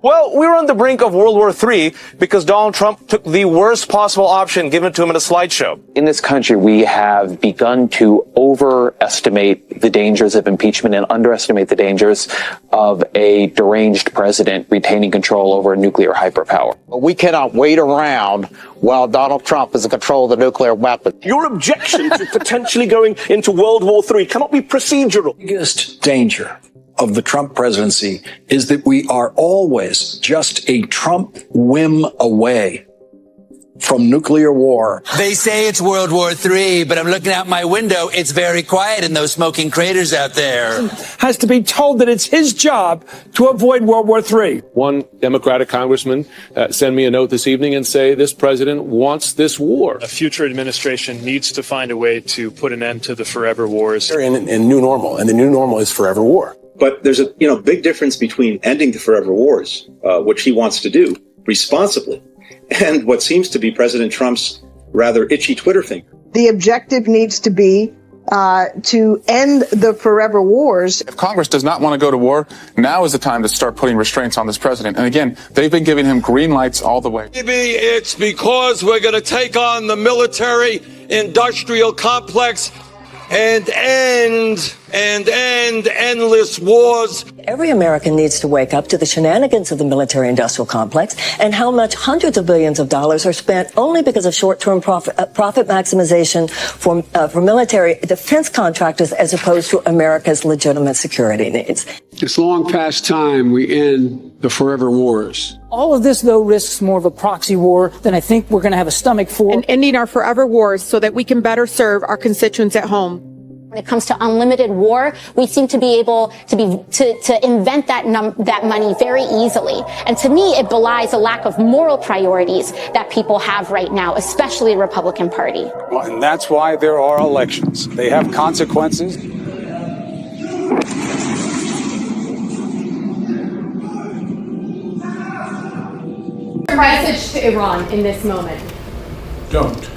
Well, we were on the brink of World War III because Donald Trump took the worst possible option given to him in a slideshow. In this country, we have begun to overestimate the dangers of impeachment and underestimate the dangers of a deranged president retaining control over a nuclear hyperpower. We cannot wait around while Donald Trump is in control of the nuclear weapon. Your objection to potentially going into World War III cannot be procedural. The biggest danger of the Trump presidency is that we are always just a Trump whim away from nuclear war. They say it's World War III, but I'm looking out my window. It's very quiet in those smoking craters out there. Has to be told that it's his job to avoid World War III. One Democratic congressman sent me a note this evening and say this president wants this war. A future administration needs to find a way to put an end to the forever wars. In new normal, and the new normal is forever war. But there's a big difference between ending the forever wars, which he wants to do responsibly, and what seems to be President Trump's rather itchy Twitter finger. The objective needs to be to end the forever wars. If Congress does not want to go to war, now is the time to start putting restraints on this president. And again, they've been giving him green lights all the way. Maybe it's because we're going to take on the military-industrial complex and end endless wars. Every American needs to wake up to the shenanigans of the military-industrial complex and how much hundreds of billions of dollars are spent only because of short-term profit maximization for military defense contractors as opposed to America's legitimate security needs. It's long past time we end the forever wars. All of this, though, risks more of a proxy war than I think we're going to have a stomach for. And ending our forever wars so that we can better serve our constituents at home. When it comes to unlimited war, we seem to be able to invent that money very easily. And to me, it belies a lack of moral priorities that people have right now, especially the Republican Party. Well, and that's why there are elections. They have consequences. Message to Iran in this moment. Don't.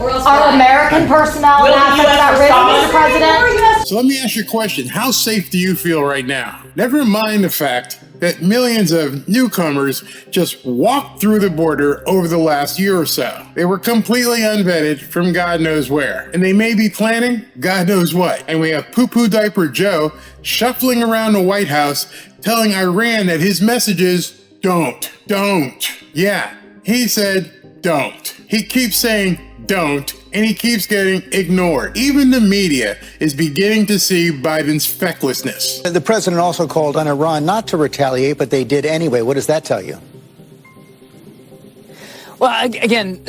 Are American personnel and assets at risk, Mr. President? So let me ask you a question. How safe do you feel right now? Never mind the fact that millions of newcomers just walked through the border over the last year or so. They were completely unvetted from God knows where. And they may be planning God knows what. And we have Poo-Poo Diaper Joe shuffling around the White House telling Iran that his message is don't. Yeah, he said don't. He keeps saying don't, and he keeps getting ignored. Even the media is beginning to see Biden's fecklessness. The president also called on Iran not to retaliate, but they did anyway. What does that tell you? Well, again,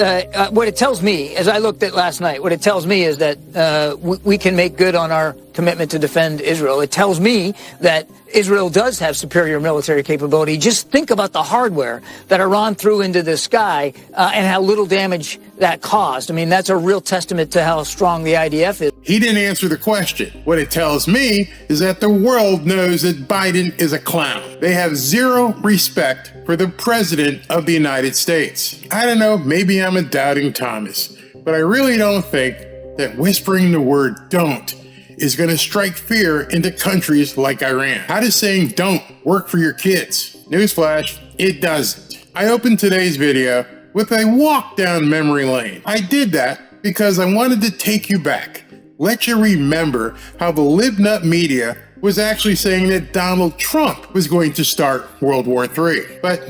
what it tells me, as I looked at last night, what it tells me is that we can make good on our commitment to defend Israel. It tells me that Israel does have superior military capability. Just think about the hardware that Iran threw into the sky and how little damage that caused. I mean, that's a real testament to how strong the IDF is. He didn't answer the question. What it tells me is that the world knows that Biden is a clown. They have zero respect for the president of the United States. I don't know, maybe I'm a doubting Thomas, but I really don't think that whispering the word don't is going to strike fear into countries like Iran. How does saying don't work for your kids? Newsflash, it doesn't. I opened today's video with a walk down memory lane. I did that because I wanted to take you back, let you remember how the libnut media was actually saying that Donald Trump was going to start World War III. But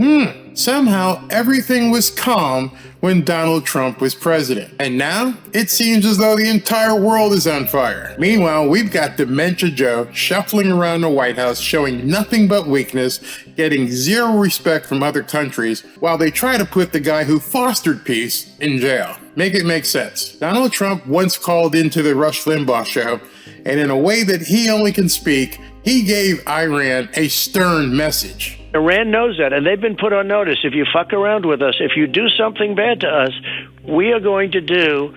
somehow everything was calm when Donald Trump was president. And now it seems as though the entire world is on fire. Meanwhile, we've got Dementia Joe shuffling around the White House, showing nothing but weakness, getting zero respect from other countries, while they try to put the guy who fostered peace in jail. Make it make sense. Donald Trump once called into the Rush Limbaugh show, and in a way that he only can speak, he gave Iran a stern message. Iran knows that, and they've been put on notice. If you fuck around with us, if you do something bad to us, we are going to do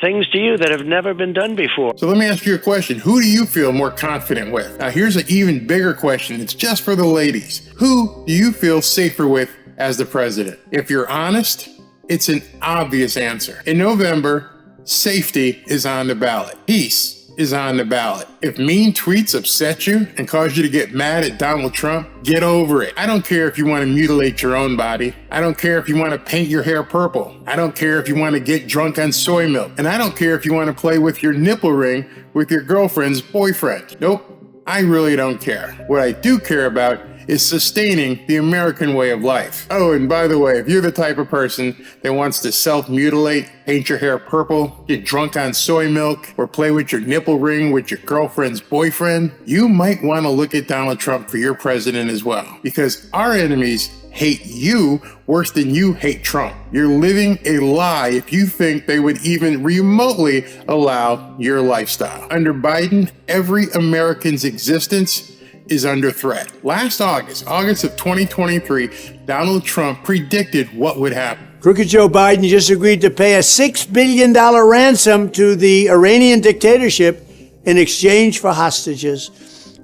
things to you that have never been done before. So let me ask you a question. Who do you feel more confident with? Now, here's an even bigger question. It's just for the ladies. Who do you feel safer with as the president? If you're honest, it's an obvious answer. In November, safety is on the ballot. Peace is on the ballot. If mean tweets upset you and cause you to get mad at Donald Trump, get over it. I don't care if you want to mutilate your own body. I don't care if you want to paint your hair purple. I don't care if you want to get drunk on soy milk. And I don't care if you want to play with your nipple ring with your girlfriend's boyfriend. Nope, I really don't care. What I do care about is sustaining the American way of life. Oh, and by the way, if you're the type of person that wants to self-mutilate, paint your hair purple, get drunk on soy milk, or play with your nipple ring with your girlfriend's boyfriend, you might want to look at Donald Trump for your president as well. Because our enemies hate you worse than you hate Trump. You're living a lie if you think they would even remotely allow your lifestyle. Under Biden, every American's existence is under threat. Last August of 2023, Donald Trump predicted what would happen. Crooked Joe Biden just agreed to pay a $6 billion ransom to the Iranian dictatorship in exchange for hostages.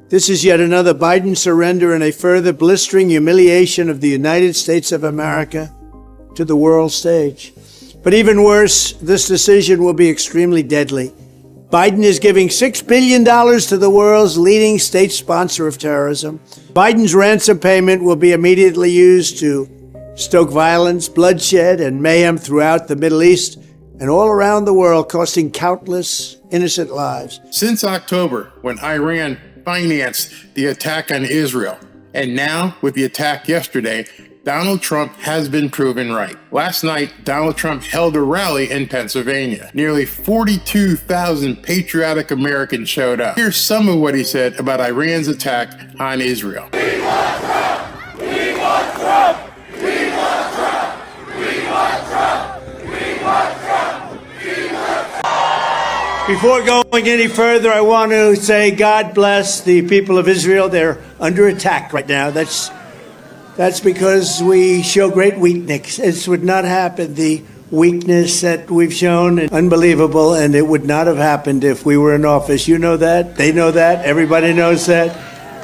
This is yet another Biden surrender and a further blistering humiliation of the United States of America to the world stage. But even worse, this decision will be extremely deadly. Biden is giving $6 billion to the world's leading state sponsor of terrorism. Biden's ransom payment will be immediately used to stoke violence, bloodshed, and mayhem throughout the Middle East and all around the world, costing countless innocent lives. Since October, when Iran financed the attack on Israel, and now with the attack yesterday, Donald Trump has been proven right. Last night, Donald Trump held a rally in Pennsylvania. Nearly 42,000 patriotic Americans showed up. Here's some of what he said about Iran's attack on Israel. We want Trump! We want Trump! We want Trump! We want Trump! We want Trump! We want Trump! Before going any further, I want to say God bless the people of Israel. They're under attack right now. That's because we show great weakness. It would not happen. The weakness that we've shown is unbelievable, and it would not have happened if we were in office. You know that. They know that. Everybody knows that.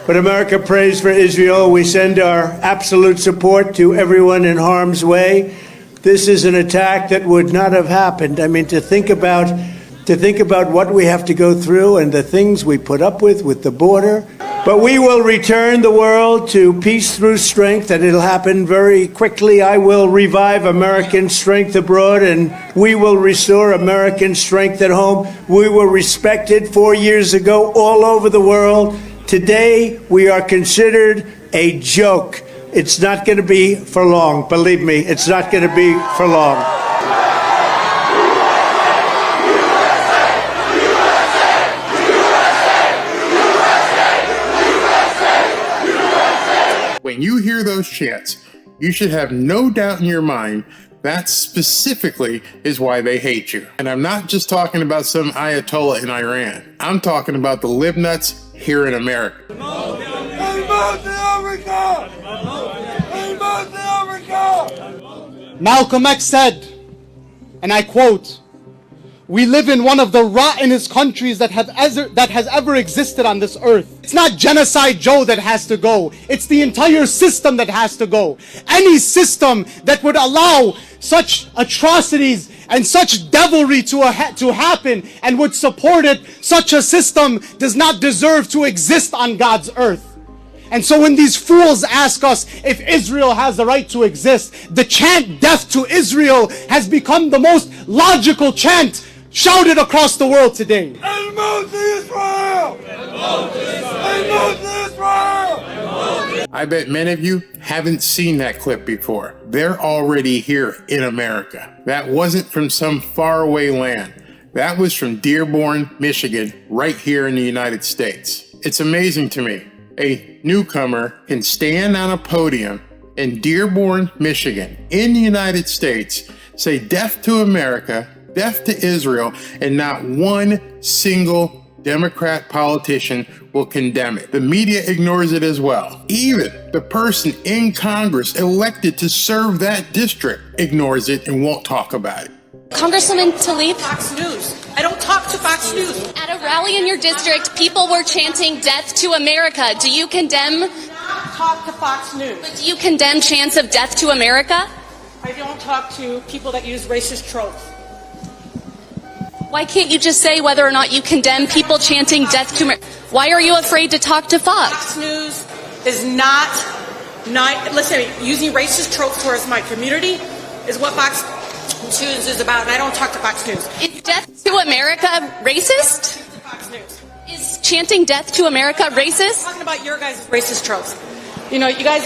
But America prays for Israel. We send our absolute support to everyone in harm's way. This is an attack that would not have happened. I mean, to think about what we have to go through and the things we put up with the border. But we will return the world to peace through strength, and it'll happen very quickly. I will revive American strength abroad, and we will restore American strength at home. We were respected 4 years ago all over the world. Today, we are considered a joke. It's not going to be for long. Believe me, it's not going to be for long. When you hear those chants, you should have no doubt in your mind that specifically is why they hate you. And I'm not just talking about some Ayatollah in Iran. I'm talking about the libnuts here in America. Malcolm X said, and I quote, "We live in one of the rottenest countries that has ever existed on this earth. It's not Genocide Joe that has to go. It's the entire system that has to go. Any system that would allow such atrocities and such devilry to happen and would support it, such a system does not deserve to exist on God's earth." And so when these fools ask us if Israel has the right to exist, the chant "Death to Israel" has become the most logical chant shouted across the world today. I bet many of you haven't seen that clip before. They're already here in America. That wasn't from some faraway land. That was from Dearborn, Michigan, right here in the United States. It's amazing to me. A newcomer can stand on a podium in Dearborn, Michigan, in the United States, say death to America, death to Israel, and not one single Democrat politician will condemn it. The media ignores it as well. Even the person in Congress elected to serve that district ignores it and won't talk about it. Congresswoman Tlaib. Fox News. I don't talk to Fox News. At a rally in your district, people were chanting "Death to America." Do you condemn? Talk to Fox News. But do you condemn chants of "Death to America"? I don't talk to people that use racist tropes. Why can't you just say whether or not you condemn people chanting death to America? Why are you afraid to talk to Fox? Fox News is not listen, using racist tropes towards my community is what Fox News is about, and I don't talk to Fox News. Is death to America racist? Fox News. Is chanting death to America racist? I'm talking about your guys' racist tropes. You know, you guys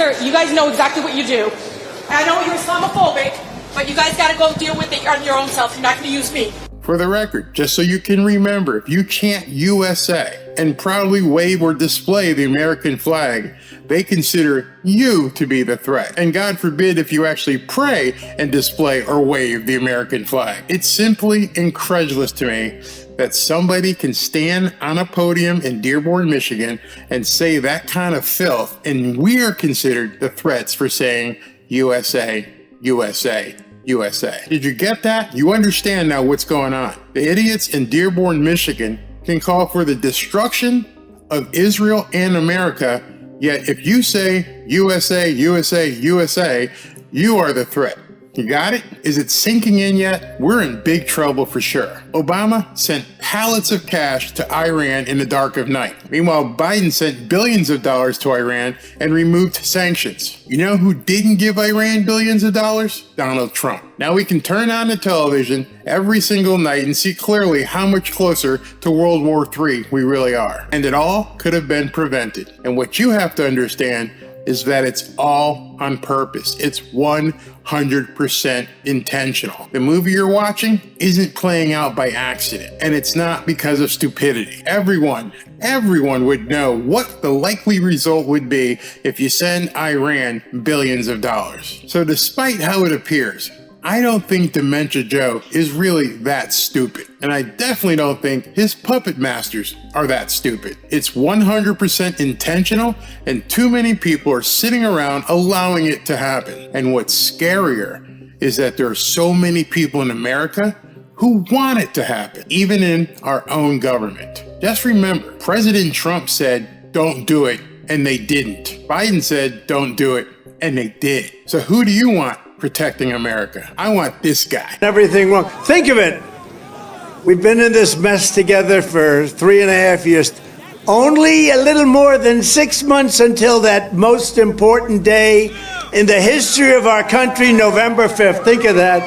know exactly what you do. I know you're Islamophobic, but you guys got to go deal with it on your own self. You're not going to use me. For the record, just so you can remember, if you chant USA and proudly wave or display the American flag, they consider you to be the threat. And God forbid if you actually pray and display or wave the American flag. It's simply incredulous to me that somebody can stand on a podium in Dearborn, Michigan and say that kind of filth, and we're considered the threats for saying USA, USA, USA. Did you get that? You understand now what's going on. The idiots in Dearborn, Michigan can call for the destruction of Israel and America, yet if you say USA, USA, USA, you are the threat. You got it? Is it sinking in yet? We're in big trouble for sure. Obama sent pallets of cash to Iran in the dark of night. Meanwhile, Biden sent billions of dollars to Iran and removed sanctions. You know who didn't give Iran billions of dollars? Donald Trump. Now we can turn on the television every single night and see clearly how much closer to World War III we really are. And it all could have been prevented. And what you have to understand is that it's all on purpose. It's 100% intentional. The movie you're watching isn't playing out by accident, and it's not because of stupidity. Everyone would know what the likely result would be if you send Iran billions of dollars. So despite how it appears, I don't think Dementia Joe is really that stupid. And I definitely don't think his puppet masters are that stupid. It's 100% intentional, and too many people are sitting around allowing it to happen. And what's scarier is that there are so many people in America who want it to happen, even in our own government. Just remember, President Trump said, don't do it, and they didn't. Biden said, don't do it, and they did. So who do you want protecting America? I want this guy. Everything wrong. Think of it. We've been in this mess together for 3.5 years. Only a little more than 6 months until that most important day in the history of our country, November 5th. Think of that.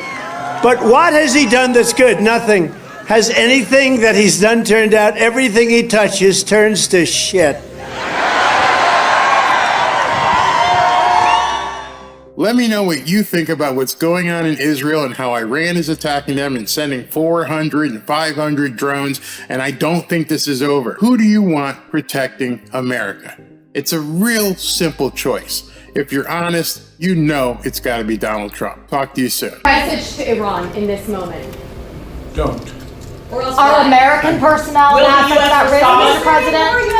But what has he done that's good? Nothing. Has anything that he's done turned out? Everything he touches turns to shit. Let me know what you think about what's going on in Israel and how Iran is attacking them and sending 400 and 500 drones, and I don't think this is over. Who do you want protecting America? It's a real simple choice. If you're honest, you know it's got to be Donald Trump. Talk to you soon. Message to Iran in this moment. Don't. Are American personnel and assets at risk, Mr. President?